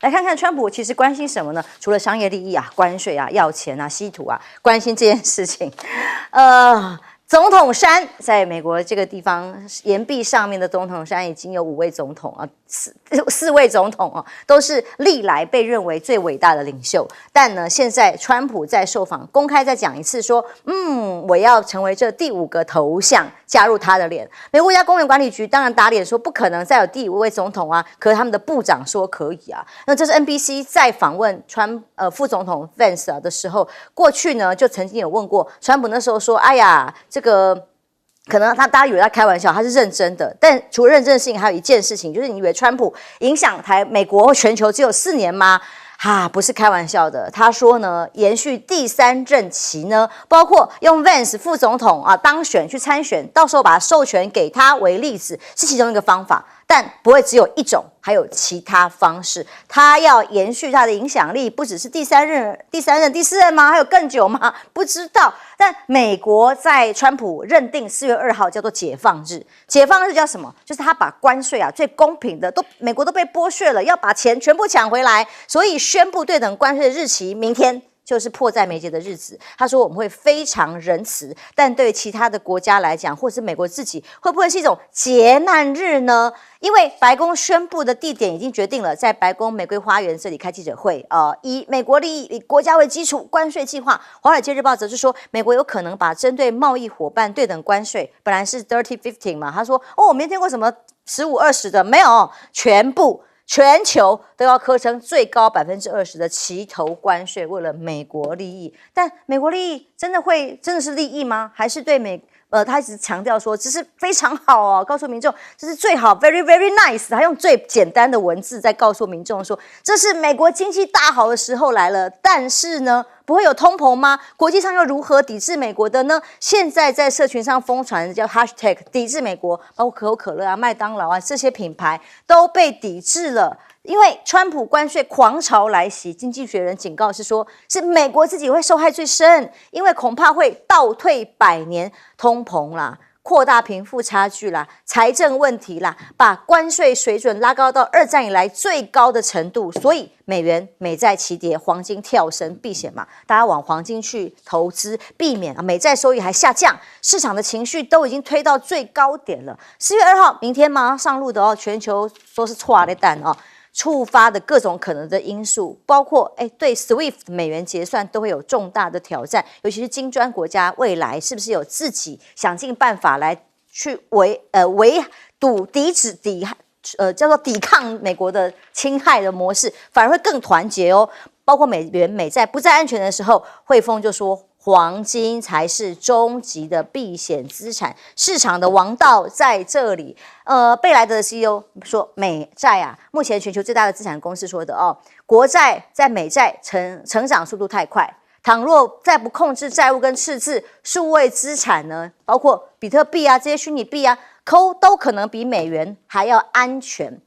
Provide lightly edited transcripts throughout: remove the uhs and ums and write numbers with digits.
来看看川普其实关心什么呢？除了商业利益啊、关税啊、要钱啊、稀土啊，关心这件事情，总统山在美国这个地方岩壁上面的总统山已经有5位总统啊，四位总统啊，都是历来被认为最伟大的领袖。但呢，现在川普在受访公开再讲一次说，我要成为这第5个头像，加入他的脸。美国国家公园管理局当然打脸说不可能再有第5位总统啊，可是他们的部长说可以啊。那这是 NBC 在访问副总统 Vance 的时候，过去呢就曾经有问过川普，那时候说，哎呀，这个可能大家以为他开玩笑，他是认真的。但除了认真的事情，还有一件事情，就是你以为川普影响美国或全球只有4年吗？不是开玩笑的。他说呢，延续第3任期呢，包括用 Vance 副总统当选去参选，到时候把授权给他为例子，是其中一个方法。但不会只有一种，还有其他方式。他要延续他的影响力，不只是第3任、第4任吗？还有更久吗？不知道。但美国在川普认定4月2号叫做解放日。解放日叫什么？就是他把关税最公平的美国都被剥削了，要把钱全部抢回来，所以宣布对等关税的日期明天。就是迫在眉睫的日子。他说我们会非常仁慈，但对其他的国家来讲，或是美国自己，会不会是一种劫难日呢？因为白宫宣布的地点已经决定了，在白宫玫瑰花园这里开记者会。以美国利益、以国家为基础，关税计划。华尔街日报则是说，美国有可能把针对贸易伙伴对等关税，本来是 30-15 嘛，他说我没听过什么15-20的，没有，全球都要课征最高20%的齐头关税，为了美国利益。但美国利益真的是利益吗？还是对他一直强调说这是非常好哦，告诉民众这是最好 ，very very nice。他用最简单的文字在告诉民众说，这是美国经济大好的时候来了。但是呢，不会有通膨吗？国际上又如何抵制美国的呢？现在在社群上疯传叫 hashtag 抵制美国，包括可口可乐啊、麦当劳啊这些品牌都被抵制了。因为川普关税狂潮来袭，经济学人警告是说，是美国自己会受害最深，因为恐怕会倒退100年，通膨啦，扩大贫富差距啦，财政问题啦，把关税水准拉高到2战以来最高的程度，所以美元美债齐跌，黄金跳升避险嘛，大家往黄金去投资，避免美债收益还下降，市场的情绪都已经推到最高点了。4月2号，明天马上上路的全球说是错的蛋触发的各种可能的因素，包括对 SWIFT 美元结算都会有重大的挑战，尤其是金砖国家未来是不是有自己想尽办法来去叫做抵抗美国的侵害的模式，反而会更团结哦。包括美元美债不再安全的时候，汇丰就说黄金才是终极的避险资产，市场的王道在这里。贝莱德的 CEO 说，美债目前全球最大的资产公司说的国债在美债成长速度太快，倘若再不控制债务跟赤字，数位资产呢，包括比特币这些虚拟币都可能比美元还要安全。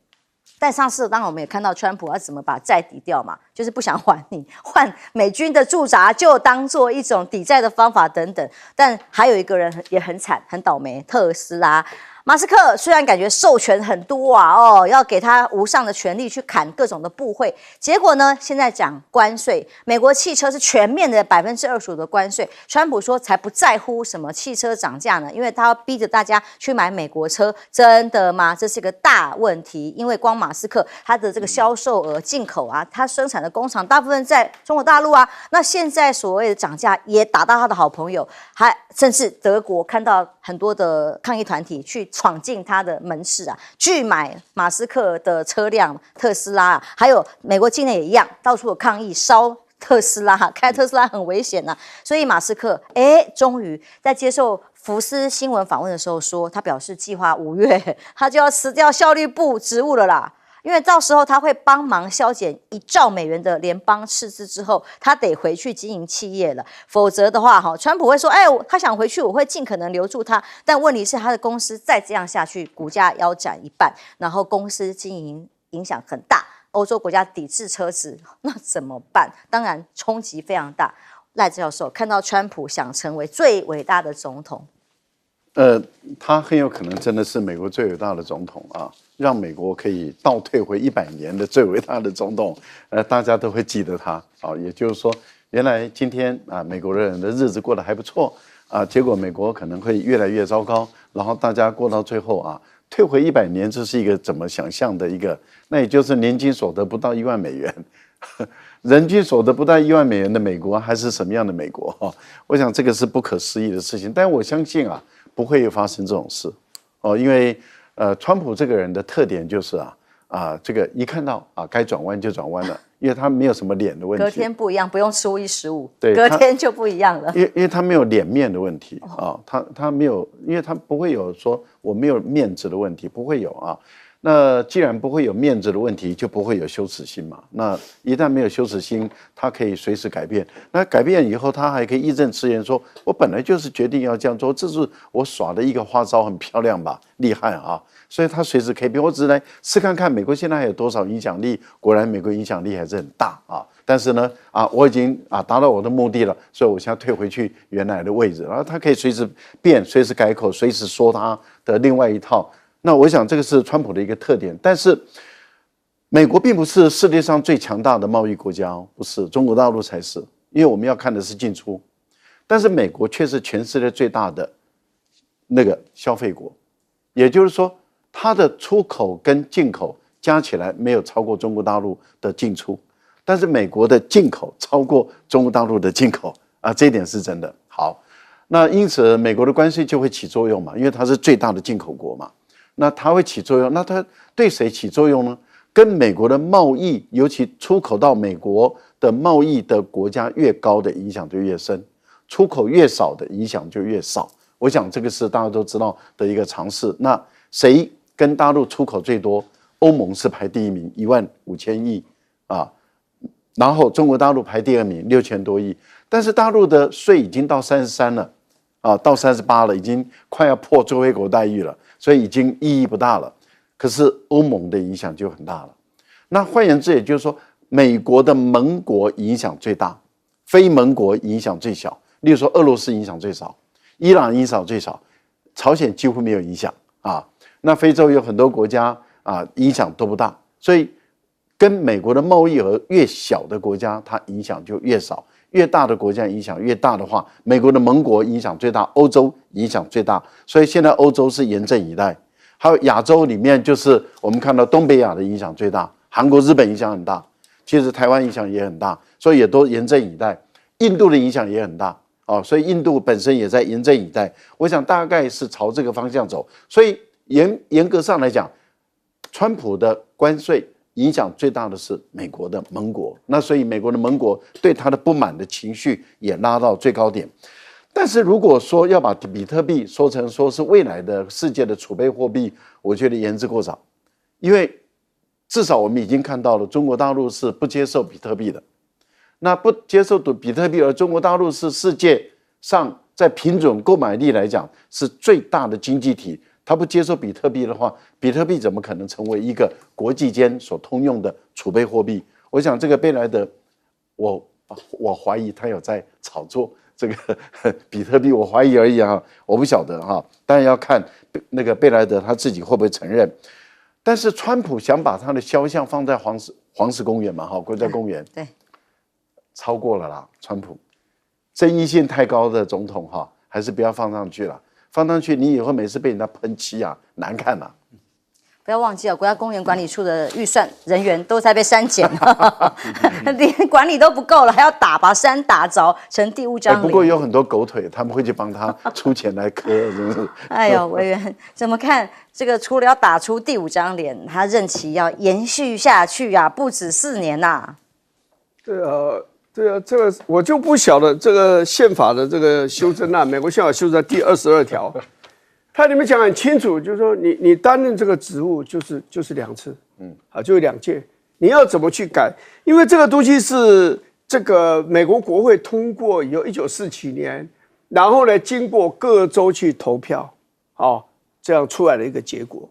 但上次当然我们也看到川普要怎么把债抵掉嘛，就是不想还你，换美军的驻扎就当做一种抵债的方法等等。但还有一个人也很惨很倒霉，特斯拉。马斯克虽然感觉授权很多要给他无上的权力去砍各种的部会，结果呢，现在讲关税，美国汽车是全面的25%的关税。川普说才不在乎什么汽车涨价呢，因为他要逼着大家去买美国车，真的吗？这是个大问题，因为光马斯克他的这个销售额、进口他生产的工厂大部分在中国大陆那现在所谓的涨价也打到他的好朋友，甚至德国看到很多的抗议团体去闯进他的门市拒买马斯克的车辆特斯拉还有美国境内也一样，到处有抗议烧特斯拉，开特斯拉很危险所以马斯克终于在接受福斯新闻访问的时候说，他表示计划5月他就要辞掉效率部职务了啦。因为到时候他会帮忙削减1兆美元的联邦赤字之后，他得回去经营企业了。否则的话，川普会说，他想回去，我会尽可能留住他。但问题是，他的公司再这样下去，股价腰斩1半，然后公司经营影响很大。欧洲国家抵制车子，那怎么办？当然冲击非常大。赖教授看到川普想成为最伟大的总统，他很有可能真的是美国最伟大的总统啊，让美国可以倒退回100年的最伟大的总统，大家都会记得他啊。也就是说，原来今天啊，美国人的日子过得还不错啊，结果美国可能会越来越糟糕，然后大家过到最后啊，退回100年，这是一个怎么想象的一个？那也就是年均所得不到1万美元。人均所得不到1万美元的美国，还是什么样的美国？我想这个是不可思议的事情。但我相信啊，不会发生这种事哦，因为川普这个人的特点就是这个一看到该转弯就转弯了，因为他没有什么脸的问题。隔天不一样，不用初一十五，对，隔天就不一样了。因为他没有脸面的问题啊，他没有，因为他不会有说我没有面子的问题，不会有啊。那既然不会有面子的问题，就不会有羞耻心嘛。那一旦没有羞耻心，他可以随时改变。那改变以后，他还可以义正辞严说：“我本来就是决定要这样做，这是我耍的一个花招，很漂亮吧，厉害啊！”所以他随时可以变。我只是来试看看美国现在还有多少影响力。果然，美国影响力还是很大啊。但是呢，我已经达到我的目的了，所以我现在退回去原来的位置。然后他可以随时变，随时改口，随时说他的另外一套。那我想这个是川普的一个特点，但是美国并不是世界上最强大的贸易国家哦，不是，中国大陆才是，因为我们要看的是进出，但是美国却是全世界最大的那个消费国，也就是说，它的出口跟进口加起来没有超过中国大陆的进出，但是美国的进口超过中国大陆的进口这一点是真的。好，那因此美国的关税就会起作用嘛，因为它是最大的进口国嘛。那它会起作用，那它对谁起作用呢？跟美国的贸易，尤其出口到美国的贸易的国家越高的影响就越深，出口越少的影响就越少。我想这个是大家都知道的一个常识。那谁跟大陆出口最多？欧盟是排第1名，15000亿然后中国大陆排第2名，6000多亿。但是大陆的税已经到33了到38了，已经快要破最惠国待遇了。所以已经意义不大了，可是欧盟的影响就很大了。那换言之，也就是说，美国的盟国影响最大，非盟国影响最小。例如说，俄罗斯影响最少，伊朗影响最少，朝鲜几乎没有影响那非洲有很多国家影响都不大，所以跟美国的贸易额越小的国家，它影响就越少。越大的国家影响越大的话，美国的盟国影响最大，欧洲影响最大，所以现在欧洲是严阵以待。还有亚洲里面，就是我们看到东北亚的影响最大，韩国、日本影响很大，其实台湾影响也很大，所以也都严阵以待。印度的影响也很大所以印度本身也在严阵以待。我想大概是朝这个方向走。所以严格上来讲，川普的关税影响最大的是美国的盟国，那所以美国的盟国对他的不满的情绪也拉到最高点。但是如果说要把比特币说成说是未来的世界的储备货币，我觉得言之过早，因为至少我们已经看到了中国大陆是不接受比特币的。那不接受比特币，而中国大陆是世界上在平准购买力来讲是最大的经济体。他不接受比特币的话，比特币怎么可能成为一个国际间所通用的储备货币？我想这个贝莱德，我怀疑他有在炒作这个比特币，我怀疑而已我不晓得当然要看那个贝莱德他自己会不会承认。但是川普想把他的肖像放在黄石公园嘛国家公园，对，超过了啦，川普争议性太高的总统还是不要放上去了。放上去，你以后每次被人家喷漆难看不要忘记国家公园管理处的预算人员都在被删减连管理都不够了，还要把山打着成第5张脸。不过有很多狗腿，他们会去帮他出钱来磕，真是。哎呦，委员怎么看这个？除了要打出第5张脸，他任期要延续下去不止4年对啊，这个我就不晓得这个宪法的这个修正案，美国宪法修正第22条，它里面讲很清楚，就是说你担任这个职务就是2次，就2届，你要怎么去改？因为这个东西是这个美国国会通过以后，1947年，然后呢经过各州去投票，这样出来的一个结果。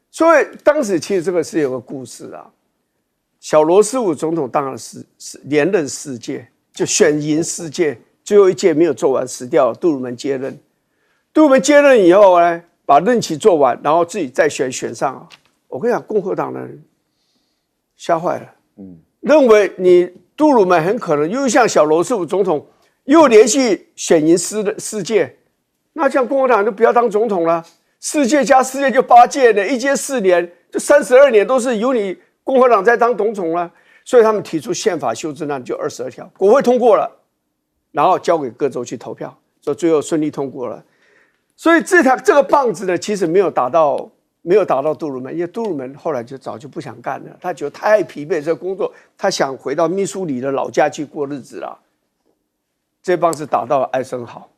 所以当时其实这个是有个故事小罗斯福总统当了连任4届，就选赢4届，最后1届没有做完死掉了，杜鲁门接任。杜鲁门接任以后呢，把任期做完，然后自己再选上啊。我跟你讲，共和党的人吓坏了，认为你杜鲁门很可能又像小罗斯福总统又连续选赢4届，那这样共和党就不要当总统了。4届加4届就8届了，1届4年，就32年都是由你共和党在当总统了。所以他们提出宪法修正案就22条，国会通过了，然后交给各州去投票，所以最后顺利通过了。所以这个棒子呢，其实没有打到杜鲁门，因为杜鲁门后来就早就不想干了，他觉得太疲惫这个工作，他想回到密苏里的老家去过日子了。这棒子打到了艾森豪，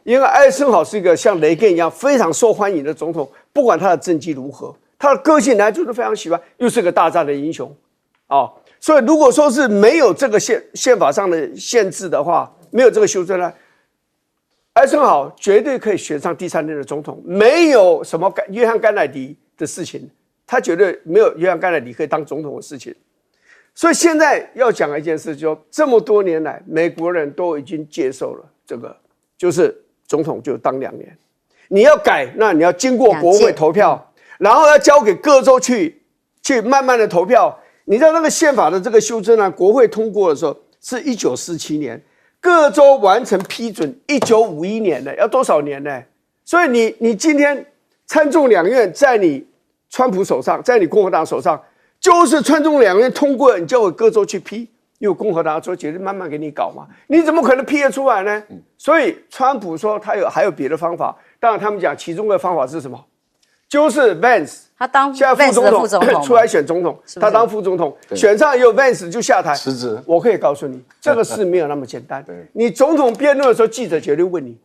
因为艾森豪是一个像雷根一样非常受欢迎的总统，不管他的政绩如何，他的个性大家就是非常喜欢，又是个大战的英雄，所以如果说是没有这个宪法上的限制的话，没有这个修正案，艾森豪绝对可以选上第3任的总统，没有什么约翰甘乃迪的事情，他绝对没有约翰甘乃迪可以当总统的事情。所以现在要讲的一件事，就这么多年来，美国人都已经接受了这个，就是总统就当2年，你要改，那你要经过国会投票，然后要交给各州去慢慢的投票。你知道那个宪法的这个修正案，国会通过的时候是1947年，各州完成批准1951年的，要多少年呢？所以你今天参众两院在你川普手上，在你共和党手上，就是参众两院通过，你交给各州去批，因为共和党说绝对慢慢给你搞嘛，你怎么可能批得出来呢？所以川普说他还有别的方法，当然他们讲其中的方法是什么？就是 Vance 他当现在副总统出来选总统，他当副总统，选上以后 Vance 就下台辞职。我可以告诉你，这个事没有那么简单。你总统辩论的时候，记者绝对问你，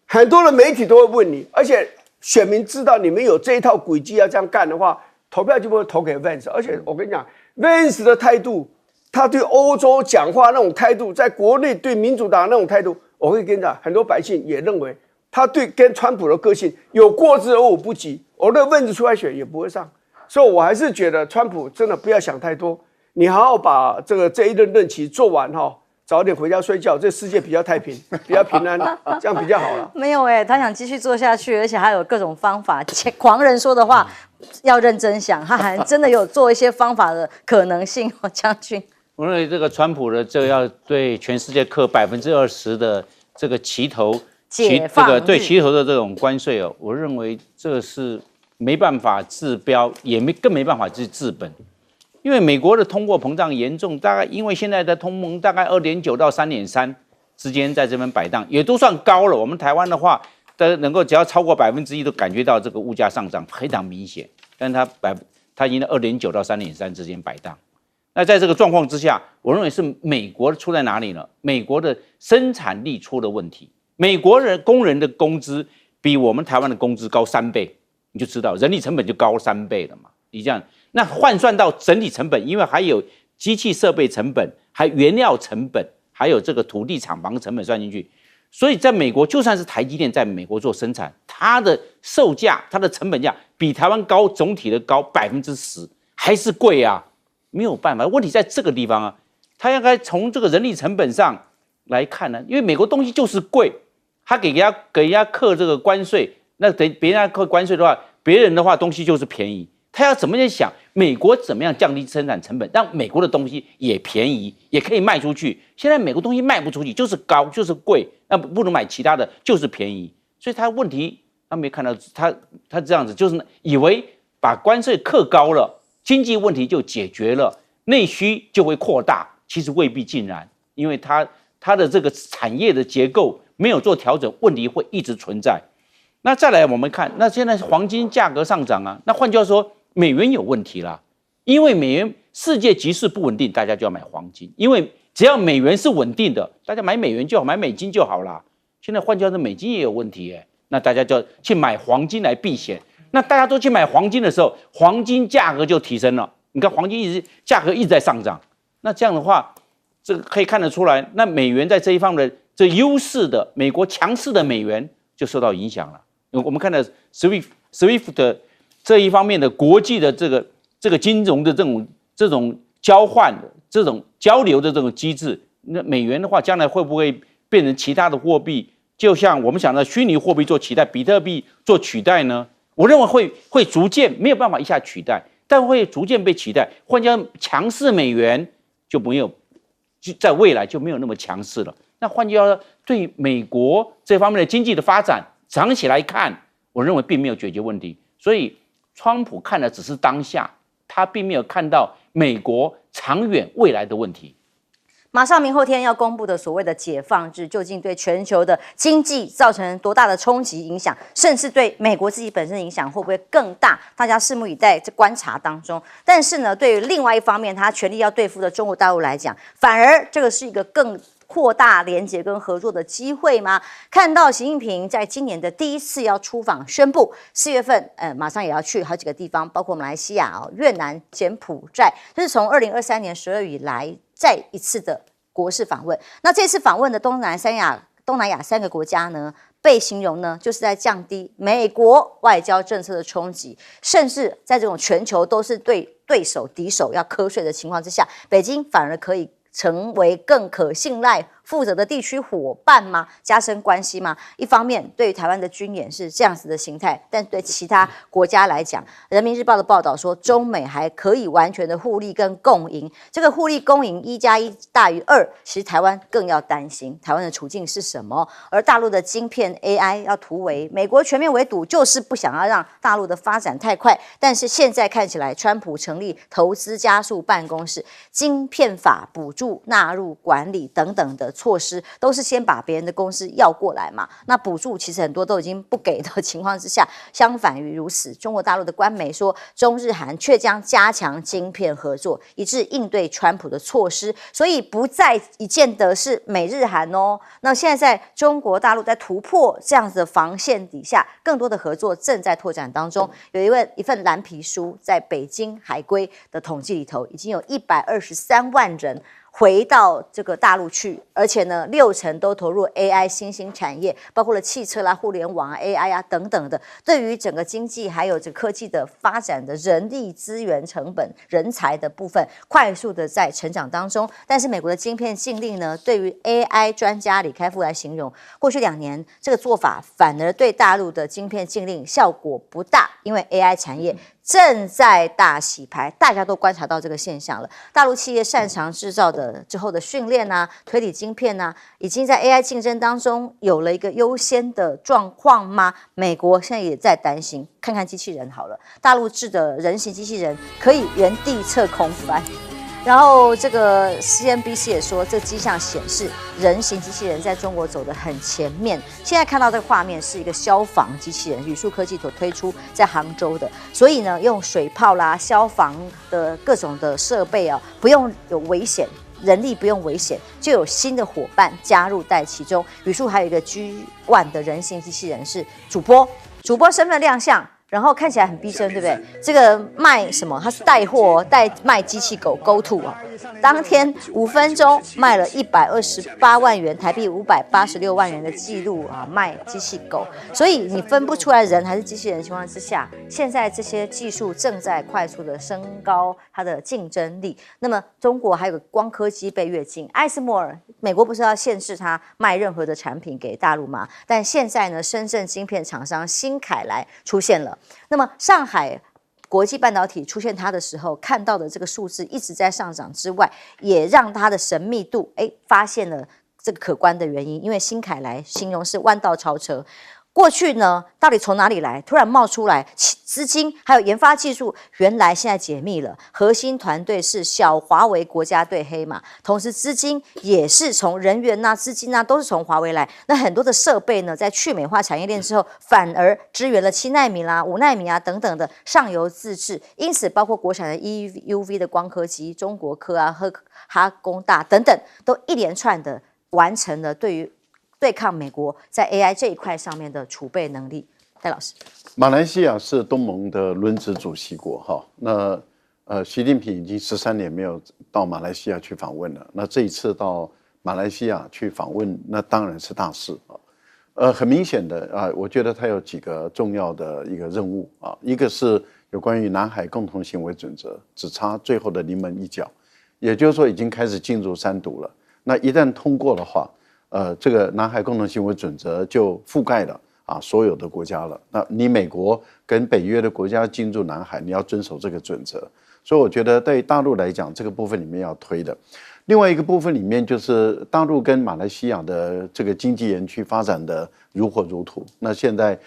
很多的媒体都会问你，而且选民知道你们有这一套轨迹要这样干的话，投票就不会投给 Vance。而且我跟你讲 ，Vance 的态度，他对欧洲讲话那种态度，在国内对民主党那种态度，我会跟你讲，很多百姓也认为他对跟川普的个性有过之而无不及。我的Vance出来选也不会上，所以我还是觉得川普真的不要想太多，你好好把这一任期做完早点回家睡觉，这世界比较太平，比较平安，这样比较好了。没有他想继续做下去，而且还有各种方法。狂人说的话要认真想，他还真的有做一些方法的可能性。将军，我认为这个川普的这个要对全世界课20%的这个齐头。解放对齐头的这种关税我认为这个是没办法治标，更没办法治本，因为美国的通货膨胀严重，大概因为现在的通膨大概2.9到3.3之间在这边摆荡，也都算高了。我们台湾的话，能够只要超过1%都感觉到这个物价上涨非常明显，但它已经在2.9到3.3之间摆荡。那在这个状况之下，我认为是美国出在哪里呢？美国的生产力出了问题。美国工人的工资比我们台湾的工资高3倍，你就知道人力成本就高3倍了嘛。你这样，那换算到整体成本，因为还有机器设备成本，还原料成本，还有这个土地厂房成本算进去，所以在美国，就算是台积电在美国做生产，它的售价、它的成本价比台湾高，总体的高10%，还是贵啊，没有办法。问题在这个地方啊，它应该从这个人力成本上来看呢，因为美国东西就是贵。他给人家课这个关税，那等别人课关税的话，别人的话东西就是便宜。他要怎么样想？美国怎么样降低生产成本，让美国的东西也便宜，也可以卖出去。现在美国东西卖不出去，就是高，就是贵，那不能买其他的，就是便宜。所以他问题他没看到，他这样子就是以为把关税课高了，经济问题就解决了，内需就会扩大，其实未必尽然，因为他的这个产业的结构。没有做调整，问题会一直存在。那再来我们看，那现在黄金价格上涨啊，那换句话说，美元有问题啦。因为美元世界局势不稳定，大家就要买黄金。因为只要美元是稳定的，大家买美元就好，买美金就好啦。现在换句话说，美金也有问题那大家就要去买黄金来避险。那大家都去买黄金的时候，黄金价格就提升了。你看黄金价格一直在上涨，那这样的话，这个可以看得出来，那美元在这一方面的。这优势的美国强势的美元就受到影响了。我们看到 SWIFT 的这一方面的国际的这个金融的这种交换的这种交流的这种机制，那美元的话，将来会不会变成其他的货币就像我们讲的虚拟货币做取代，比特币做取代呢？我认为会逐渐没有办法一下取代，但会逐渐被取代。换句话说，强势美元就没有，在未来就没有那么强势了。那换句话说，对美国这方面的经济的发展，长期来看，我认为并没有解决问题。所以，川普看的只是当下，他并没有看到美国长远未来的问题。马上明后天要公布的所谓的解放日，究竟对全球的经济造成多大的冲击影响，甚至对美国自己本身的影响会不会更大？大家拭目以待，这观察当中。但是呢，对于另外一方面，他全力要对付的中国大陆来讲，反而这个是一个更扩大连结跟合作的机会吗？看到习近平在今年的第一次要出访，宣布4月份，马上也要去好几个地方，包括马来西亚、越南、柬埔寨，这是从2023年12月以来再一次的国事访问。那这次访问的东南亚3个国家呢，被形容呢就是在降低美国外交政策的冲击，甚至在这种全球都是对手敌手要瞌睡的情况之下，北京反而可以成为更可信赖、负责的地区伙伴吗？加深关系吗？一方面，对于台湾的军演是这样子的形态，但对其他国家来讲，《人民日报》的报道说，中美还可以完全的互利跟共赢。这个互利共赢1+1大于2，其实台湾更要担心台湾的处境是什么。而大陆的晶片 AI 要突围，美国全面围堵，就是不想要让大陆的发展太快。但是现在看起来，川普成立投资加速办公室，晶片法补助纳入管理等等的措施，都是先把别人的公司要过来嘛。那补助其实很多都已经不给的情况之下，相反于如此，中国大陆的官媒说，中日韩却将加强晶片合作，以致应对川普的措施，所以不再一见得是美日韩哦。那现在在中国大陆在突破这样子的防线底下，更多的合作正在拓展当中。有一份蓝皮书，在北京海归的统计里头，已经有123万人回到这个大陆去，而且呢，60%都投入 AI 新兴产业，包括了汽车啦、互联网啊、AI 啊等等的。对于整个经济还有这科技的发展的人力资源成本、人才的部分，快速的在成长当中。但是美国的晶片禁令呢，对于 AI 专家李开复来形容，过去2年这个做法反而对大陆的晶片禁令效果不大，因为 AI 产业正在大洗牌，大家都观察到这个现象了。大陆企业擅长制造的之后的训练啊、推理晶片啊，已经在 AI 竞争当中有了一个优先的状况吗？美国现在也在担心，看看机器人好了，大陆制的人形机器人可以原地侧空翻。然后这个 CNBC 也说，这迹象显示人形机器人在中国走得很前面。现在看到这个画面是一个消防机器人，宇树科技所推出在杭州的，所以呢，用水炮啦、消防的各种的设备啊，不用有危险。人力不用危险，就有新的伙伴加入在其中。宇树还有一个 G1 的人形机器人是主播身份亮相。然后看起来很逼真，对不对？这个卖什么？它是带货，卖机器狗 GoTo 啊，当天5分钟卖了128万元台币，586万元的记录啊，卖机器狗。所以你分不出来人还是机器人的情况之下，现在这些技术正在快速的升高它的竞争力。那么中国还有个光刻机被越境，艾斯摩尔，美国不是要限制它卖任何的产品给大陆吗？但现在呢，深圳晶片厂商新凯来出现了。那么上海国际半导体出现它的时候，看到的这个数字一直在上涨之外，也让它的神秘度发现了这个可观的原因。因为新凯来形容是弯道超车。过去呢，到底从哪里来？突然冒出来资金，还有研发技术，原来现在解密了。核心团队是小华为国家队黑马，同时资金也是从人员啊、资金啊都是从华为来。那很多的设备呢，在去美化产业链之后，反而支援了7奈米啦、5奈米啊等等的上游自制。因此，包括国产的 EUV 的光刻机，中国科啊、哈工大等等，都一连串的完成了对抗美国在 AI 这一块上面的储备能力。戴老师，马来西亚是东盟的轮值主席国哈，那习近平已经13年没有到马来西亚去访问了，那这一次到马来西亚去访问，那当然是大事啊。很明显的啊，我觉得他有几个重要的一个任务啊，一个是有关于南海共同行为准则，只差最后的临门一脚，也就是说已经开始进入3读了。那一旦通过的话，这个南海共同行为准则就覆盖了所有的国家了。那你美国跟北约的国家进入南海，你要遵守这个准则。所以我觉得对大陆来讲，这个部分里面要推的。另外一个部分里面就是大陆跟马来西亚的这个经济园区发展的如火如荼。那现在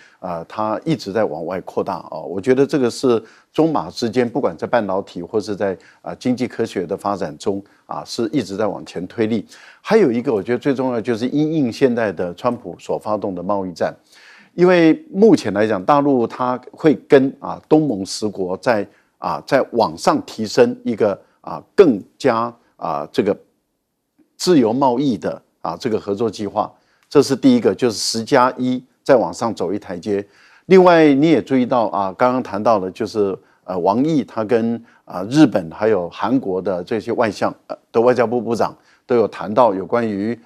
它一直在往外扩大我觉得这个是中马之间，不管在半导体或是在经济科学的发展中是一直在往前推力。还有一个我觉得最重要就是因应现在的川普所发动的贸易战，因为目前来讲，大陆它会跟东盟10国在往上提升一个更加这个自由贸易的这个合作计划，这是第一个，就是10+1再往上走一台阶。另外你也注意到刚刚谈到的就是王毅他跟日本还有韩国的这些外相的外交部部长都有谈到有关于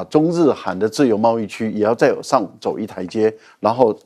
中日韩的自由贸易区也要再上走一台阶，然后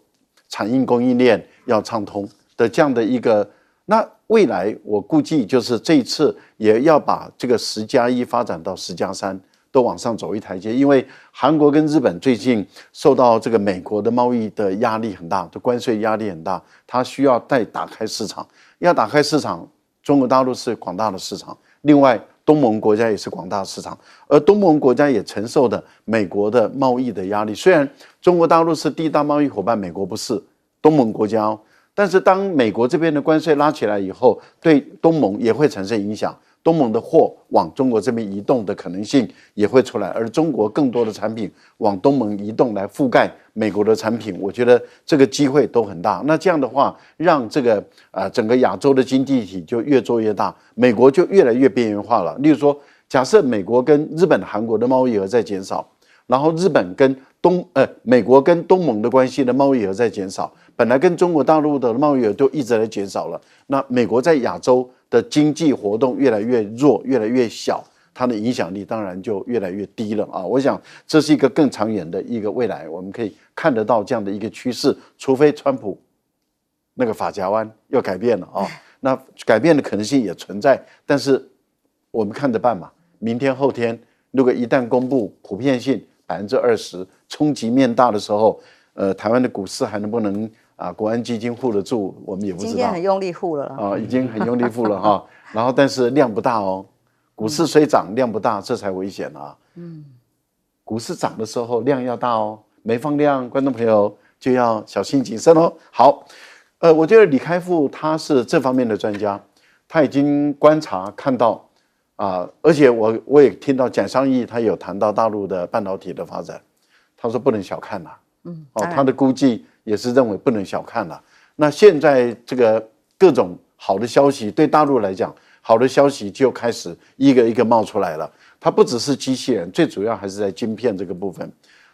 产业供应链要畅通的这样的一个。那未来我估计就是这一次也要把这个10+1发展到10+3，都往上走一台阶，因为韩国跟日本最近受到这个美国的贸易的压力很大，的关税压力很大，它需要再打开市场。要打开市场，中国大陆是广大的市场，另外东盟国家也是广大的市场，而东盟国家也承受的美国的贸易的压力。虽然中国大陆是第一大贸易伙伴，美国不是，东盟国家但是当美国这边的关税拉起来以后，对东盟也会产生影响，东盟的货往中国这边移动的可能性也会出来，而中国更多的产品往东盟移动来覆盖美国的产品，我觉得这个机会都很大。那这样的话，让这个整个亚洲的经济体就越做越大，美国就越来越边缘化了。例如说，假设美国跟日本、韩国的贸易额在减少，然后日本跟美国跟东盟的关系的贸易额在减少，本来跟中国大陆的贸易额都一直在减少了，那美国在亚洲的经济活动越来越弱，越来越小，它的影响力当然就越来越低了我想这是一个更长远的一个未来，我们可以看得到这样的一个趋势，除非川普那个发夹弯又改变了那改变的可能性也存在，但是我们看着办嘛。明天后天如果一旦公布普遍性20%冲击面大的时候，台湾的股市还能不能国安基金护得住，我们也不知道。今天很用力护了已经很用力护了然后但是量不大股市虽涨量不大，这才危险股市涨的时候量要大没放量，观众朋友就要小心谨慎好，我觉得李开复他是这方面的专家，他已经观察看到而且我也听到蒋尚义他有谈到大陆的半导体的发展，他说不能小看他的估计也是认为不能小看那现在这个各种好的消息对大陆来讲，好的消息就开始一个一个冒出来了。它不只是机器人，最主要还是在晶片这个部分。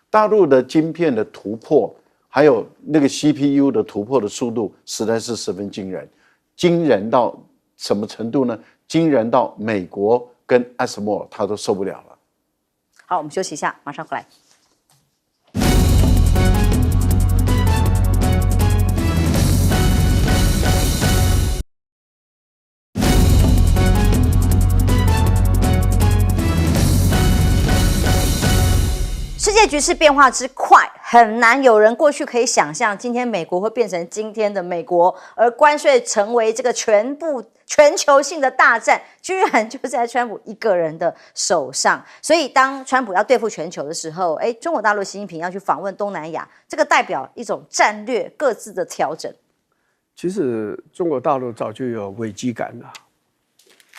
大陆的晶片的突破，还有那个 CPU 的突破的速度，实在是十分惊人。惊人到什么程度呢？惊人到美国跟 ASML 他都受不了了。好，我们休息一下，马上回来。世界局势变化之快，很难有人过去可以想象，今天美国会变成今天的美国，而关税成为这个全球性的大战，居然就在川普一个人的手上。所以，当川普要对付全球的时候，中国大陆习近平要去访问东南亚，这个代表一种战略各自的调整。其实，中国大陆早就有危机感了，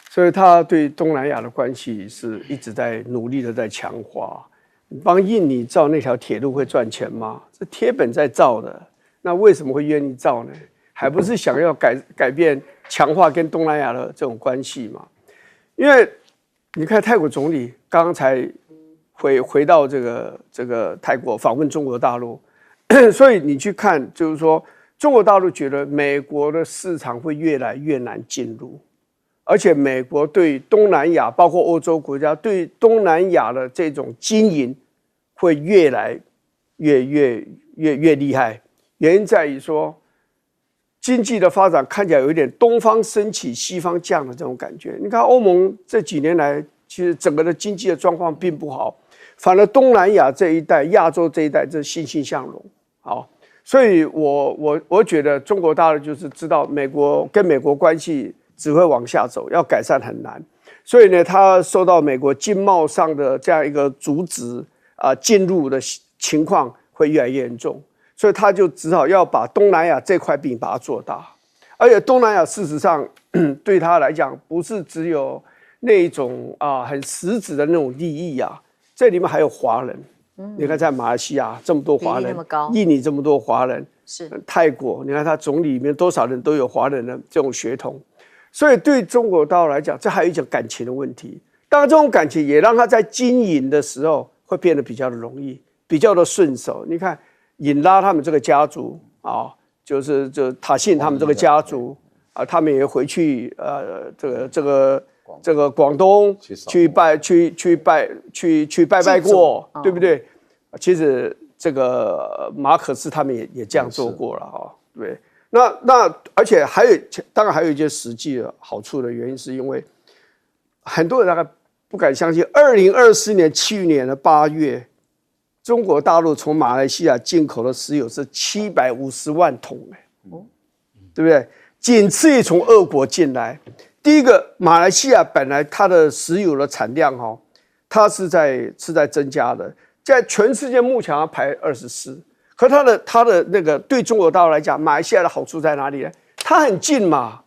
所以他对东南亚的关系是一直在努力的在强化。你帮印尼造那条铁路会赚钱吗？是贴本在造的，那为什么会愿意造呢？还不是想要改变、强化跟东南亚的这种关系嘛？因为你看泰国总理刚刚才回到这个泰国访问中国大陆，所以你去看，就是说中国大陆觉得美国的市场会越来越难进入。而且美国对东南亚，包括欧洲国家，对东南亚的这种经营会越来越厉害。原因在于说，经济的发展看起来有一点东方升起、西方降的这种感觉。你看欧盟这几年来，其实整个的经济的状况并不好，反而东南亚这一带、亚洲这一带，这欣欣向荣。好，所以我觉得中国大陆就是知道美国跟美国关系只会往下走，要改善很难。所以呢，它受到美国经贸上的这样一个阻止进入的情况会越来越严重，所以他就只好要把东南亚这块饼把它做大。而且东南亚事实上对他来讲，不是只有那一种很实质的那种利益啊，这里面还有华人。你看在马来西亚这么多华人，印尼这么多华人，是泰国，你看他总理里面多少人都有华人的这种血统，所以对中国大陆来讲，这还有一种感情的问题。当然，这种感情也让他在经营的时候会变得比较的容易，比较的顺手。你看尹拉他们这个家族就塔信他们这个家族他们也回去这个广东去拜过，对不对？其实这个马可斯他们也这样做过了对。那而且当然还有一些实际的好处的原因，是因为很多人大概不敢相信，2024年去年的8月。中国大陆从马来西亚进口的石油是750万桶，对不对？仅次于从俄国进来。第一个，马来西亚本来它的石油的产量它是在增加的，在全世界目前要排24。可它的那个对中国大陆来讲，马来西亚的好处在哪里呢？它很近嘛，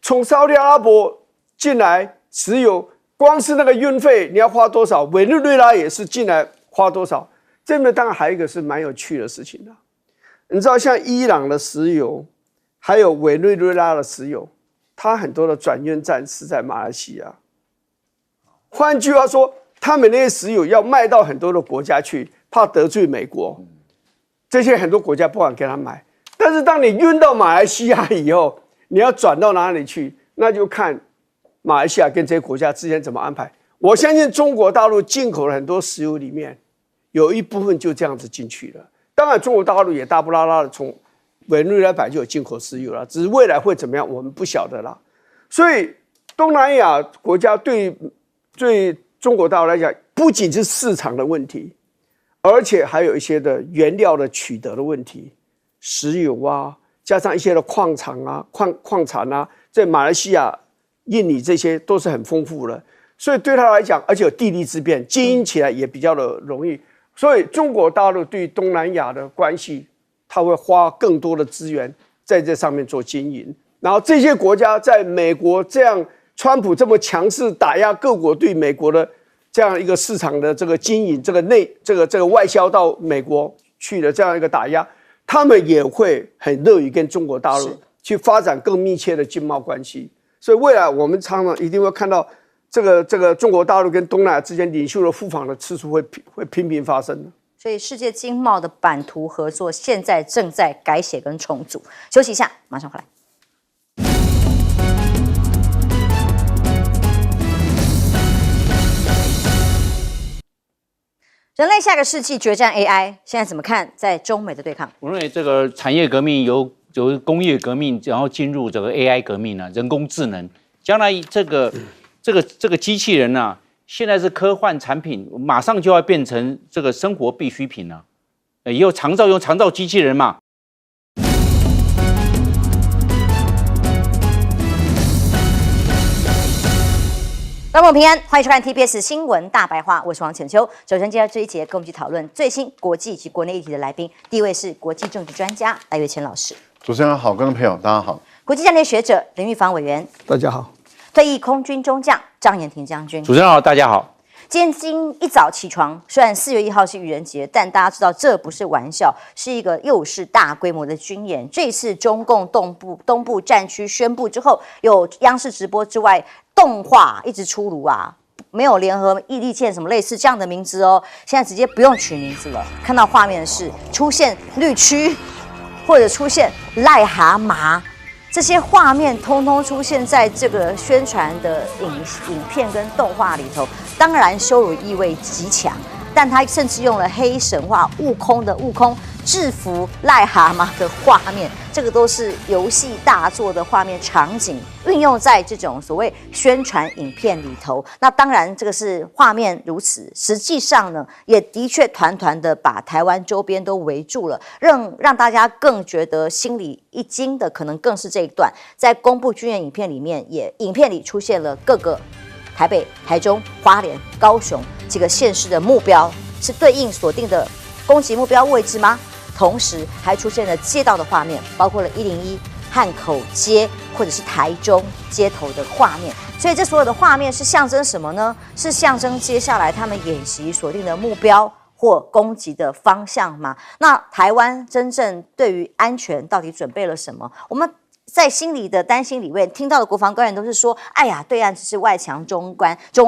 从沙特阿拉伯进来石油，光是那个运费你要花多少？委内瑞拉也是进来花多少？这边当然还有一个是蛮有趣的事情的，你知道像伊朗的石油，还有委内瑞拉的石油，它很多的转运站是在马来西亚。换句话说，他们那些石油要卖到很多的国家去，怕得罪美国，这些很多国家不敢给他买。但是当你运到马来西亚以后，你要转到哪里去，那就看马来西亚跟这些国家之间怎么安排。我相信中国大陆进口了很多石油里面，有一部分就这样子进去了。当然，中国大陆也大不拉拉的从委内瑞拉本来就有进口石油了，只是未来会怎么样，我们不晓得啦。所以，东南亚国家对中国大陆来讲，不仅是市场的问题，而且还有一些的原料的取得的问题，石油加上一些的矿产在马来西亚、印尼这些都是很丰富的。所以对他来讲，而且有地利之便，经营起来也比较的容易。所以中国大陆对东南亚的关系，他会花更多的资源在这上面做经营。然后这些国家在美国这样，川普这么强势打压各国对美国的这样一个市场的这个经营，这个外销到美国去的这样一个打压，他们也会很乐于跟中国大陆去发展更密切的经贸关系。所以未来我们常常一定会看到。这个中国大陆跟东南亚之间领袖的互访的次数会频频发生的，所以世界经贸的版图合作现在正在改写跟重组。休息一下，马上回来。人类下个世纪决战 AI， 现在怎么看在中美的对抗？我认为这个产业革命由工业革命，然后进入这个 AI 革命人工智能，将来这个机器人现在是科幻产品，马上就要变成这个生活必需品了。以后用长照机器人嘛。观众平安，欢迎收看 TBS 新闻大白话，我是王浅秋。首先，接下来这一节跟我们去讨论最新国际以及国内议题的来宾，第一位是国际政治专家赖岳谦老师。主持人好，观众朋友大家好。国际战略学者林玉芳委员，大家好。退役空军中将张延廷将军，主持人好，大家好。今一早起床，虽然4月1号是愚人节，但大家知道这不是玩笑，是一个又是大规模的军演。这次中共东部战区宣布之后，有央视直播之外，动画一直出炉没有联合毅力舰什么类似这样的名字哦，现在直接不用取名字了。看到画面是出现绿区，或者出现癞蛤蟆。这些画面通通出现在这个宣传的影片跟动画里头，当然羞辱意味极强，但他甚至用了黑神话悟空的悟空制服癞蛤蟆的画面，这个都是游戏大作的画面场景，运用在这种所谓宣传影片里头。那当然，这个是画面如此，实际上呢，也的确团团的把台湾周边都围住了，让大家更觉得心里一惊的，可能更是这一段，在公布军演影片里面，影片里出现了各个台北、台中、花莲、高雄几个县市的目标，是对应锁定的攻击目标位置吗？同时还出现了街道的画面，包括了101汉口街或者是台中街头的画面。所以这所有的画面是象征什么呢？是象征接下来他们演习锁定的目标或攻击的方向吗？那台湾真正对于安全到底准备了什么？我们在心里的担心里面听到的国防官员都是说，哎呀，对岸只是外强中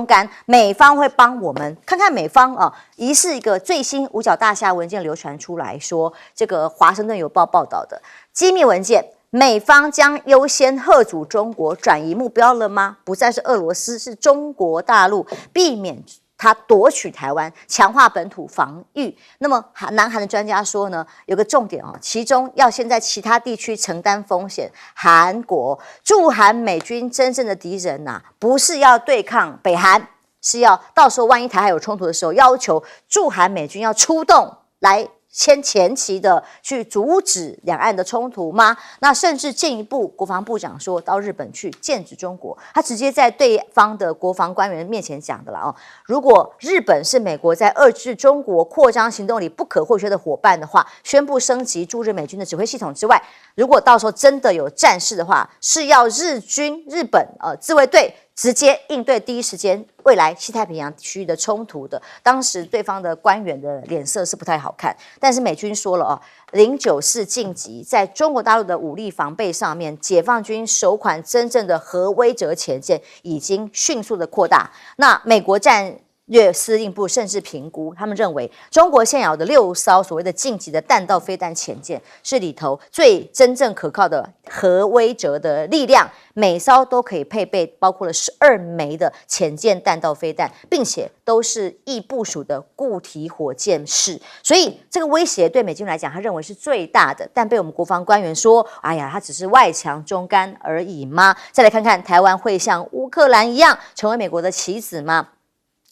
干，美方会帮我们。看看美方啊，疑似一个最新五角大厦文件流传出来说，这个华盛顿邮报报道的机密文件，美方将优先嚇阻中国，转移目标了吗？不再是俄罗斯，是中国大陆，避免他夺取台湾，强化本土防御。那么南韩的专家说呢，有个重点哦，其中要先在其他地区承担风险。韩国驻韩美军真正的敌人呐，不是要对抗北韩，是要到时候万一台海有冲突的时候，要求驻韩美军要出动来先前期的去阻止两岸的冲突吗？那甚至进一步，国防部长说到日本去剑指中国，他直接在对方的国防官员面前讲的了哦。如果日本是美国在遏制中国扩张行动里不可或缺的伙伴的话，宣布升级驻日美军的指挥系统之外，如果到时候真的有战事的话，是要日本自卫队直接应对第一时间未来西太平洋区域的冲突的。当时对方的官员的脸色是不太好看，但是美军说了哦，094晋级，在中国大陆的武力防备上面，解放军首款真正的核威慑潜舰已经迅速的扩大。那美国战略司令部甚至评估，他们认为中国现有的6艘所谓的晋级的弹道飞弹潜舰是里头最真正可靠的核威慑的力量，每艘都可以配备包括了12枚的潜舰弹道飞弹，并且都是易部署的固体火箭式，所以这个威胁对美军来讲，他认为是最大的。但被我们国防官员说，哎呀，他只是外强中干而已吗？再来看看台湾会像乌克兰一样成为美国的棋子吗？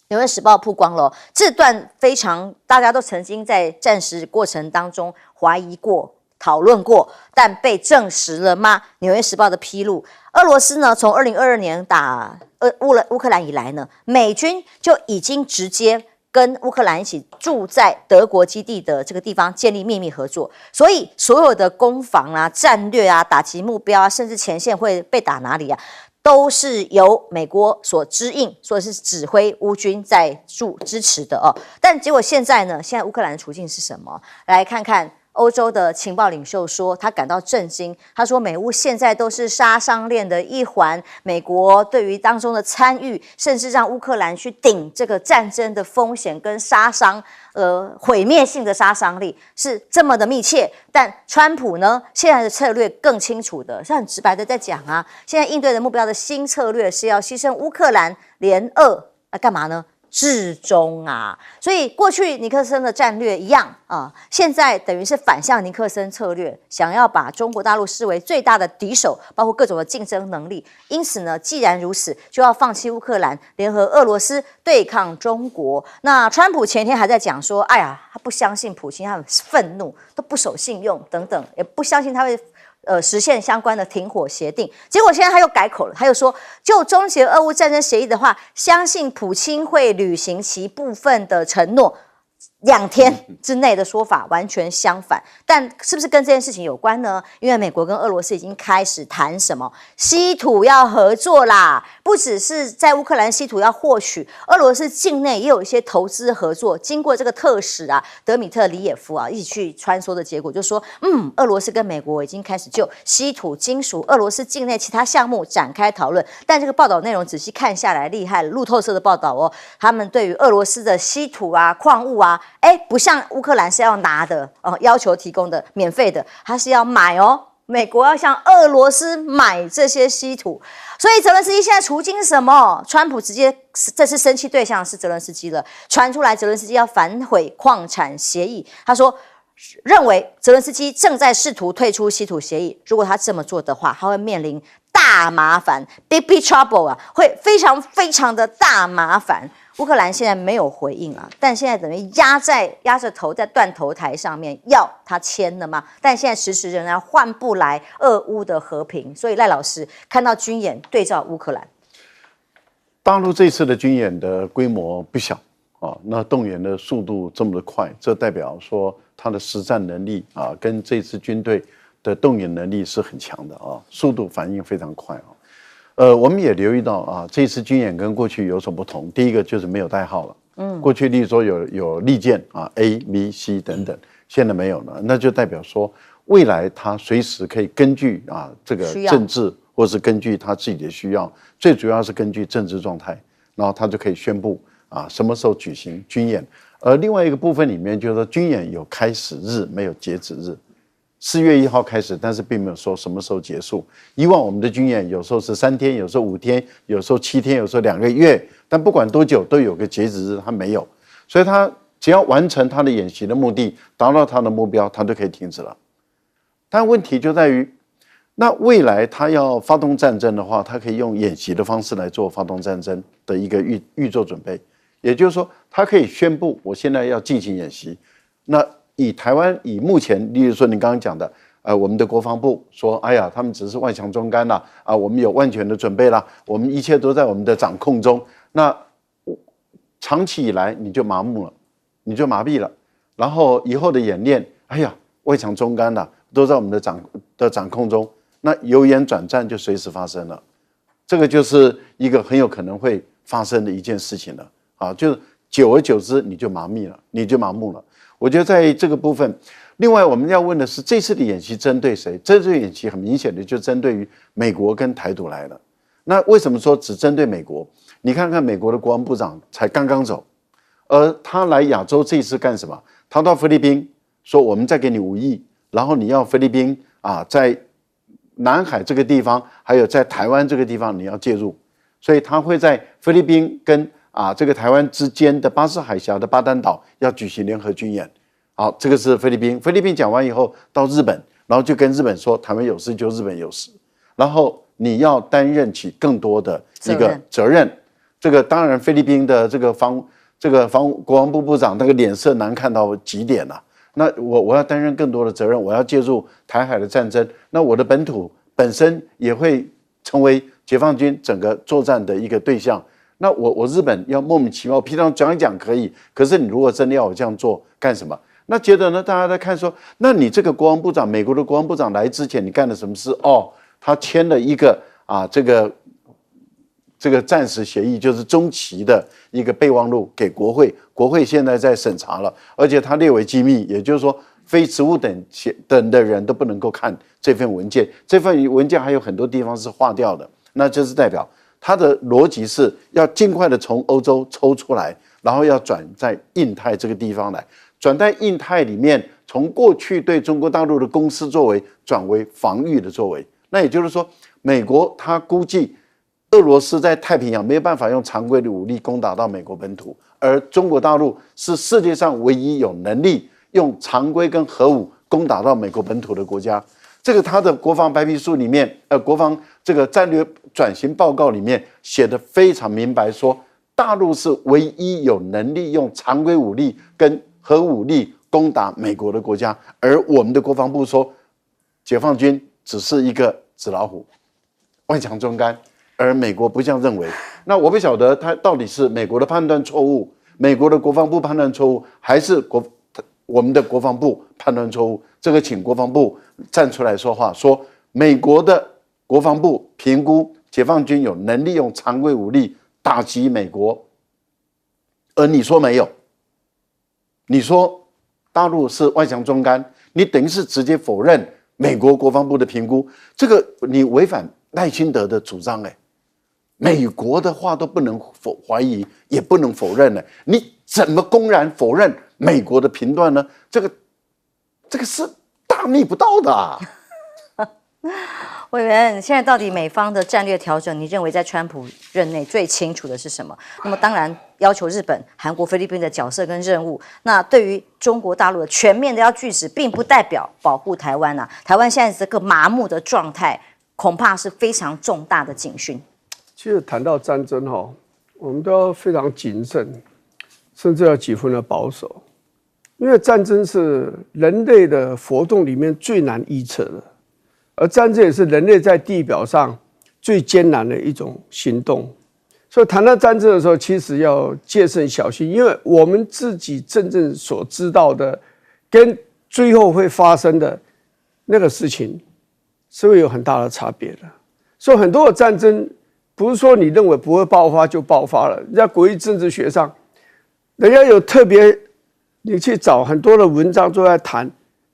纽约时报曝光了这段非常大家都曾经在战时过程当中怀疑过、讨论过，但被证实了吗？纽约时报的披露，俄罗斯呢从2022年打乌克兰以来呢，美军就已经直接跟乌克兰一起住在德国基地的这个地方建立秘密合作，所以所有的攻防啊、战略啊、打击目标啊，甚至前线会被打哪里啊，都是由美国所指引，所以是指挥乌军在支持的哦。但结果现在呢？现在乌克兰的处境是什么？来看看欧洲的情报领袖说，他感到震惊。他说，美乌现在都是杀伤链的一环，美国对于当中的参与，甚至让乌克兰去顶这个战争的风险跟杀伤。毁灭性的杀伤力是这么的密切，但川普呢，现在的策略更清楚的，是很直白的在讲啊，现在应对的目标的新策略是要牺牲乌克兰联俄，干嘛呢？至中啊，所以过去尼克森的战略一样啊，现在等于是反向尼克森策略，想要把中国大陆视为最大的敌手，包括各种的竞争能力。因此呢，既然如此，就要放弃乌克兰，联合俄罗斯对抗中国。那川普前天还在讲说，哎呀，他不相信普京，他很愤怒，都不守信用等等，也不相信他会。实现相关的停火协定，结果现在他又改口了，他又说，就终结俄乌战争协议的话，相信普京会履行其部分的承诺。2天之内的说法完全相反，但是不是跟这件事情有关呢？因为美国跟俄罗斯已经开始谈什么稀土要合作啦，不只是在乌克兰稀土要获取，俄罗斯境内也有一些投资合作。经过这个特使啊，德米特里耶夫啊一起去穿梭的结果，就说，俄罗斯跟美国已经开始就稀土、金属、俄罗斯境内其他项目展开讨论。但这个报道内容仔细看下来，厉害了，路透社的报道哦，他们对于俄罗斯的稀土啊、矿物啊。不像乌克兰是要拿的要求提供的免费的，他是要买哦。美国要向俄罗斯买这些稀土，所以泽伦斯基现在处境是什么？川普直接这次生气对象是泽伦斯基了，传出来泽伦斯基要反悔矿产协议。他说，认为泽伦斯基正在试图退出稀土协议，如果他这么做的话，他会面临大麻烦 ，big trouble 啊，会非常非常的大麻烦。乌克兰现在没有回应啊，但现在等于压着头在断头台上面要他签了吗？但现在迟迟仍然换不来俄乌的和平，所以赖老师看到军演对照乌克兰，大陆这次的军演的规模不小啊，那动员的速度这么的快，这代表说他的实战能力啊，跟这次军队的动员能力是很强的啊，速度反应非常快啊。我们也留意到啊，这次军演跟过去有所不同。第一个就是没有代号了，过去例如说有利剑啊 A、B、C 等等，现在没有了，那就代表说未来他随时可以根据啊这个政治，或是根据他自己的需要，最主要是根据政治状态，然后他就可以宣布啊什么时候举行军演。而另外一个部分里面就是说，军演有开始日，没有截止日。4月1号开始，但是并没有说什么时候结束。以往我们的军演有时候是3天，有时候5天，有时候7天，有时候2个月，但不管多久都有个截止日，他没有，所以他只要完成他的演习的目的，达到他的目标，他就可以停止了。但问题就在于，那未来他要发动战争的话，他可以用演习的方式来做发动战争的一个预做准备，也就是说，他可以宣布我现在要进行演习，那。以台湾以目前，例如说你刚刚讲的，我们的国防部说，哎呀，他们只是万强中干啦，啊，我们有万全的准备啦，我们一切都在我们的掌控中。那长期以来你就麻木了，你就麻痹了，然后以后的演练，哎呀，万强中干啦，都在我们的掌控中，那由言转战就随时发生了，这个就是一个很有可能会发生的一件事情了啊，就是久而久之你就麻痹了，你就麻木了。我觉得在这个部分，另外我们要问的是，这次的演习针对谁？这次演习很明显的就针对于美国跟台独来了。那为什么说只针对美国？你看看美国的国防部长才刚刚走，而他来亚洲这次干什么？他到菲律宾说我们再给你5亿，然后你要菲律宾啊，在南海这个地方，还有在台湾这个地方你要介入，所以他会在菲律宾跟这个台湾之间的巴士海峡的巴丹岛要举行联合军演。好，这个是菲律宾。菲律宾讲完以后到日本，然后就跟日本说台湾有事就日本有事，然后你要担任起更多的一个责任。这个当然菲律宾的这个国防部部长那个脸色难看到极点了。那我要担任更多的责任，我要介入台海的战争，那我的本土本身也会成为解放军整个作战的一个对象。那我日本要莫名其妙，平常讲一讲可以，可是你如果真的要我这样做干什么？那接着呢，大家在看说，那你这个国防部长，美国的国防部长来之前，你干了什么事？哦，他签了一个这个暂时协议，就是中期的一个备忘录给国会，国会现在在审查了，而且他列为机密，也就是说，非职务等的人都不能够看这份文件，这份文件还有很多地方是划掉的，那就是代表。他的逻辑是要尽快的从欧洲抽出来，然后要转在印太这个地方来，转在印太里面，从过去对中国大陆的攻势作为转为防御的作为。那也就是说，美国他估计俄罗斯在太平洋没有办法用常规的武力攻打到美国本土，而中国大陆是世界上唯一有能力用常规跟核武攻打到美国本土的国家。这个他的国防白皮书里面，国防这个战略转型报告里面写得非常明白，说大陆是唯一有能力用常规武力跟核武力攻打美国的国家，而我们的国防部说，解放军只是一个纸老虎，万强中干，而美国不这样认为。那我不晓得他到底是美国的判断错误，美国的国防部判断错误，还是我们的国防部判断错误？这个请国防部站出来说话，说美国的国防部评估解放军有能力用常规武力打击美国，而你说没有，你说大陆是万强中干，你等于是直接否认美国国防部的评估，这个你违反赖清德的主张。美国的话都不能怀疑，也不能否认，你怎么公然否认美国的评断呢？这个是大逆不道的啊！委员，现在到底美方的战略调整，你认为在川普任内最清楚的是什么？那么当然，要求日本、韩国、菲律宾的角色跟任务。那对于中国大陆的全面的要拒止，并不代表保护台湾啊。台湾现在这个麻木的状态，恐怕是非常重大的警讯。其实谈到战争哈，我们都要非常谨慎，甚至要几分的保守，因为战争是人类的活动里面最难预测的，而战争也是人类在地表上最艰难的一种行动。所以谈到战争的时候，其实要戒慎小心，因为我们自己真正所知道的，跟最后会发生的那个事情，是会有很大的差别的。所以很多的战争，不是说你认为不会爆发就爆发了。在国际政治学上，人家有特别，你去找很多的文章都在谈，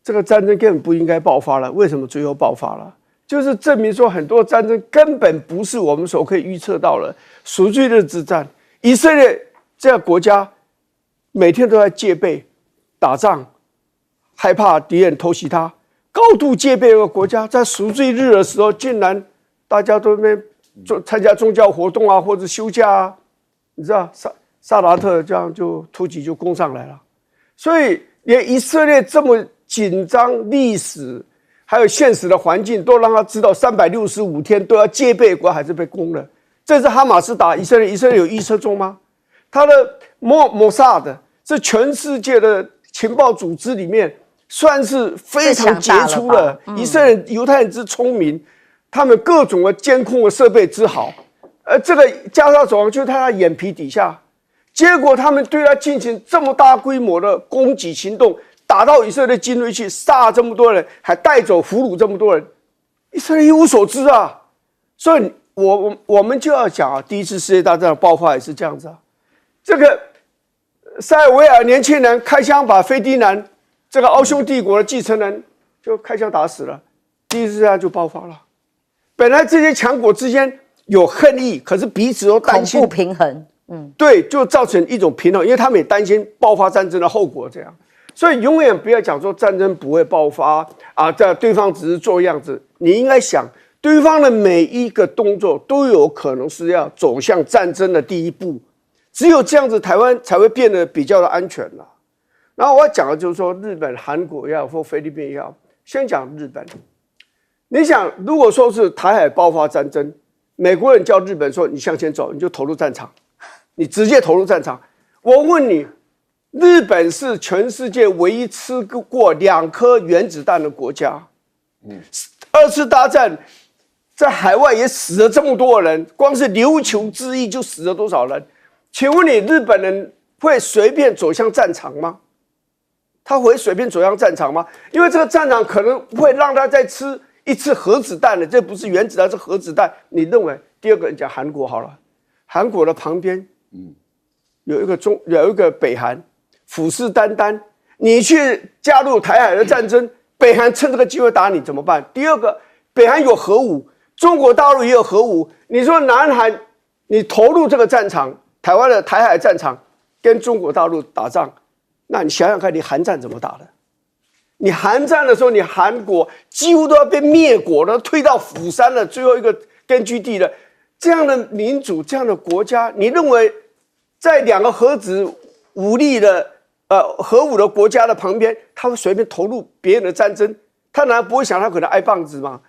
这个战争根本不应该爆发了，为什么最后爆发了？就是证明说很多战争根本不是我们所可以预测到的。赎罪日之战，以色列这个国家每天都在戒备打仗，害怕敌人偷袭他，高度戒备的国家，在赎罪日的时候，竟然大家都在参加宗教活动啊，或者休假啊，你知道萨达特这样就突击就攻上来了，所以连以色列这么紧张历史还有现实的环境，都让他知道365天都要戒备，国还是被攻了。这是哈马斯打以色列，以色列有预测中吗？他的摩萨德是全世界的情报组织里面算是非常杰出的，以色列犹太人之聪明，他们各种的监控的设备之好，这个加沙走廊就在他眼皮底下，结果他们对他进行这么大规模的攻击行动，打到以色列境内去，杀这么多人，还带走俘虜这么多人，以色列一无所知啊。所以我们就要讲啊，第一次世界大战的爆发也是这样子啊。这个塞尔维亚年轻人开枪把菲迪南这个奥匈帝国的继承人就开枪打死了，第一次世界大战就爆发了。本来这些强国之间有恨意，可是彼此都担心恐怖平衡，对，就造成一种平衡，因为他们也担心爆发战争的后果，这样。所以永远不要讲说战争不会爆发啊，这对方只是做样子，你应该想。对方的每一个动作都有可能是要走向战争的第一步，只有这样子，台湾才会变得比较的安全了。然后我要讲的就是说，日本、韩国也好，或菲律宾也好，先讲日本。你想，如果说是台海爆发战争，美国人叫日本说你向前走，你就投入战场，你直接投入战场。我问你，日本是全世界唯一吃过2颗原子弹的国家。2次大战。在海外也死了这么多人，光是琉球之役就死了多少人？请问你日本人会随便走向战场吗？他会随便走向战场吗？因为这个战场可能会让他再吃一次核子弹的，这不是原子弹，是核子弹。你认为？第二个人讲韩国好了，韩国的旁边，有一个北韩，虎视眈眈，你去加入台海的战争，北韩趁这个机会打你怎么办？第二个，北韩有核武。中国大陆也有核武，你说南韩，你投入这个战场，台湾的台海战场跟中国大陆打仗，那你想想看，你韩战怎么打的？你韩战的时候，你韩国几乎都要被灭国了，退到釜山了，最后一个根据地了。这样的民主，这样的国家，你认为在2个核子武力的核武的国家的旁边，他会随便投入别人的战争？他难道不会想他可能挨棒子吗？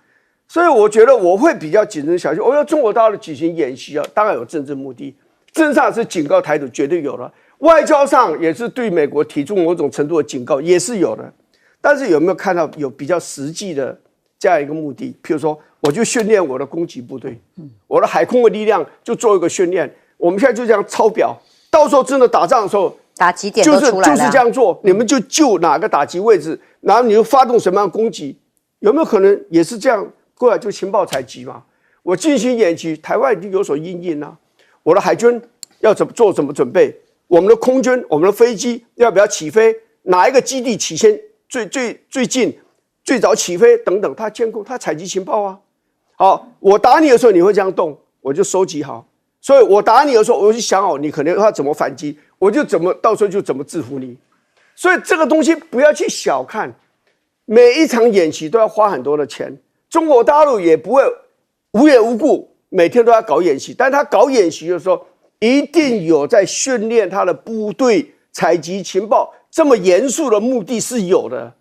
所以我觉得我会比较谨慎小心。我要中国大陆举行演习啊，当然有政治目的，政治上是警告台独，绝对有了；外交上也是对美国提出某种程度的警告，也是有的。但是有没有看到有比较实际的这样一个目的？譬如说，我就训练我的攻击部队，我的海空的力量就做一个训练。我们现在就这样抄表，到时候真的打仗的时候，打击点都出来了，就是这样做，你们就哪个打击位置，然后你就发动什么样的攻击，有没有可能也是这样？过来就情报采集嘛，我进行演习，台湾已经有所因应啊。我的海军要怎么准备？我们的空军、我们的飞机要不要起飞？哪一个基地起先最近、最早起飞等等，他监控、他采集情报啊。好，我打你的时候你会这样动，我就收集好。所以我打你的时候，我就想好你可能要怎么反击，我就到时候就怎么制服你。所以这个东西不要去小看，每一场演习都要花很多的钱。中国大陆也不会无缘无故每天都要搞演习，但他搞演习的时候，一定有在训练他的部队采集情报，这么严肃的目的是有的。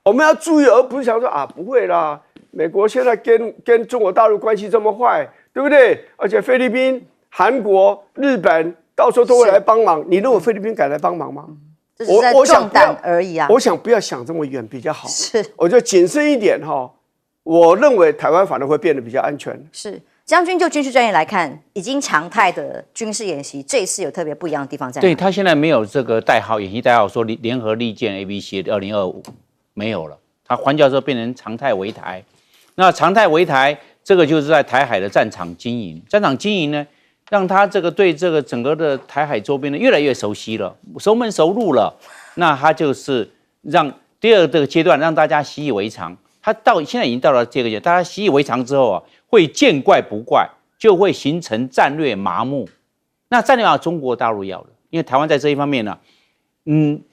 我们要注意，而不是想说啊，不会啦，美国现在跟中国大陆关系这么坏，对不对？而且菲律宾、韩国、日本到时候都会来帮忙。你认为菲律宾敢来帮忙吗？这是在壮胆而已啊。我想不要想这么远比较好。是，我就谨慎一点哈。我认为台湾反而会变得比较安全。是，将军就军事专业来看，已经常态的军事演习，这一次有特别不一样的地方在哪？对，他现在没有这个代号，演习代号说联合利剑 ABC 2025没有了，他换教授变成常态围台。那常态围台，这个就是在台海的战场经营。战场经营呢，让他这个对这个整个的台海周边呢越来越熟悉了，熟门熟路了。那他就是让第二个阶段让大家习以为常。他到现在已经到了这个阶段，大家习以为常之后啊，会见怪不怪，就会形成战略麻木。那战略麻木中国大陆要的，因为台湾在这一方面呢，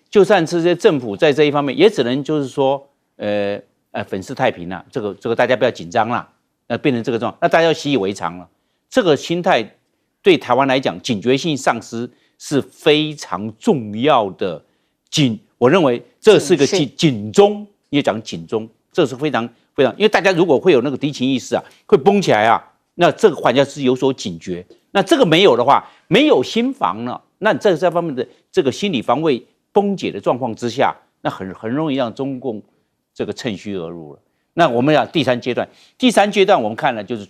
就算这些政府在这一方面，也只能就是说，粉饰太平了，这个大家不要紧张啦，变成这个状况，那大家要习以为常了。这个心态对台湾来讲，警觉性丧失是非常重要的我认为这是个警钟，也讲警钟，这是非常非常，因为大家如果会有那个敌情意识啊，会绷起来啊，那这个环境是有所警觉。那这个没有的话，没有心防了，那这方面的这个心理防卫崩解的状况之下，那很容易让中共这个趁虚而入了。那我们要第三阶段我们看了就是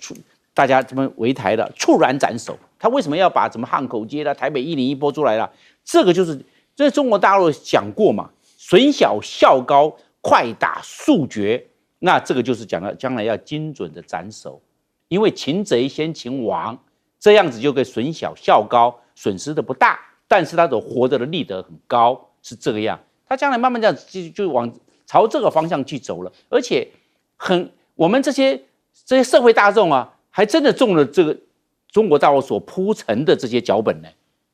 大家这么围台的猝然斩首，他为什么要把什么汉口街啦、台北101播出来了？这个就是这中国大陆讲过嘛，损小效高，快打速决。那这个就是讲了将来要精准的斩首，因为擒贼先擒王，这样子就可以损小效高，损失的不大，但是他的活着的利得很高，是这个样。他将来慢慢这样就往朝这个方向去走了，而且我们这些社会大众啊，还真的中了这个中国大陆所铺陈的这些脚本呢，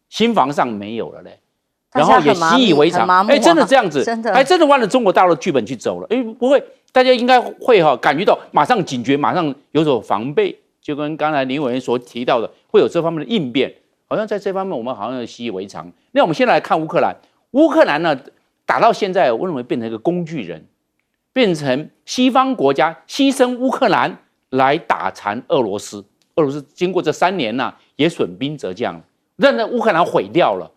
心防上没有了嘞，然后也习以为常，真的这样子，还真的按照中国大陆剧本去走了，不会，大家应该会感觉到马上警觉，马上有所防备，就跟刚才林委员所提到的，会有这方面的应变，好像在这方面我们好像习以为常。那我们先来看乌克兰呢，打到现在，我认为变成一个工具人，变成西方国家牺牲乌克兰来打残俄罗斯。俄罗斯经过这3年呢，也损兵折将，让乌克兰毁掉了，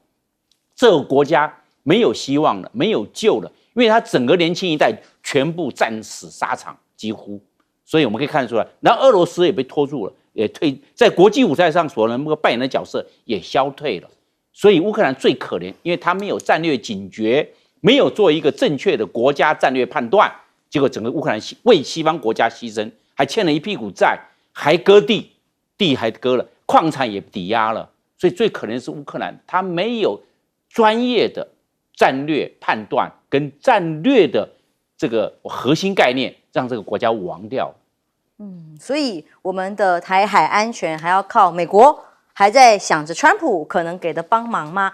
这个国家没有希望了，没有救了，因为他整个年轻一代全部战死沙场，几乎。所以我们可以看得出来，然后俄罗斯也被拖住了，也在国际舞台上所能够扮演的角色也消退了。所以乌克兰最可怜，因为他没有战略警觉，没有做一个正确的国家战略判断，结果整个乌克兰为西方国家牺牲，还欠了一屁股债，还割地还割了，矿产也抵押了。所以最可怜的是乌克兰，他没有专业的战略判断跟战略的这个核心概念，让这个国家亡掉。所以我们的台海安全还要靠美国，还在想着川普可能给的帮忙吗？